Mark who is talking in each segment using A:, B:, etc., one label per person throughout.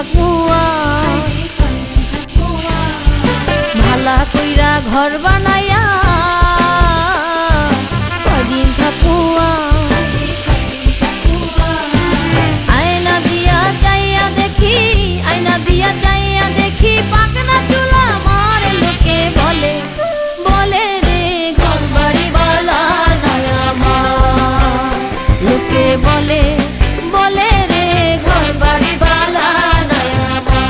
A: থাকুয়া ভালা কইরা ঘর বানাইয়া কয়দিন থাকুয়া আয়না দিয়া যাইয়া দেখি আয়না দিয়া যাইয়া দেখি পাকনা চুলা মারে লোকে বলে বলে রে ঘর বাড়ি বালা নয়া মা লোকে বলে বলে রে ঘর বাড়ি বালা নয়া মা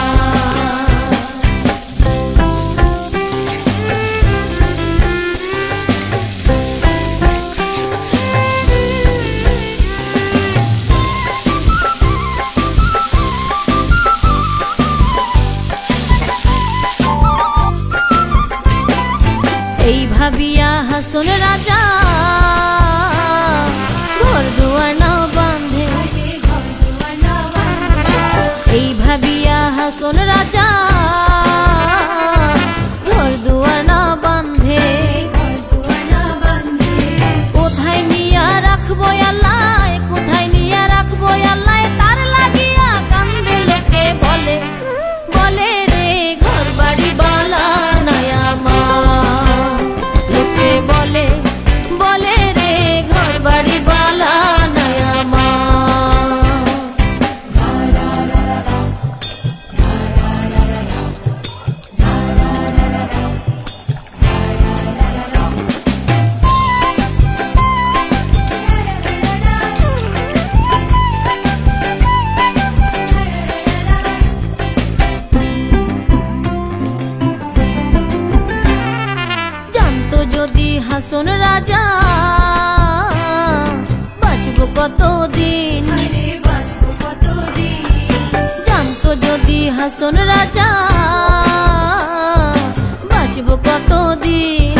A: এই ভাবিয়া হাসন রাজা ঘর দুয়ার না বাঁধে এই ভাবিয়া হাসন রাজা ঘর দুয়ার না বাঁধে কোথায় নিয়া রাখবো আল্লাহ কোথায় নিয়া রাখবো আল্লাহ তার লাগিয়া কান্দে লোকে বলে বলে রে ঘর বাড়ি বালা নয়া মা লোকে বলে বলে রে ঘর বাড়ি বালা নয়া মা জানতো যদি হাসন রাজা বাঁচবো কতদিন জানতো যদি হাসন রাজা বাঁচবো কতদিন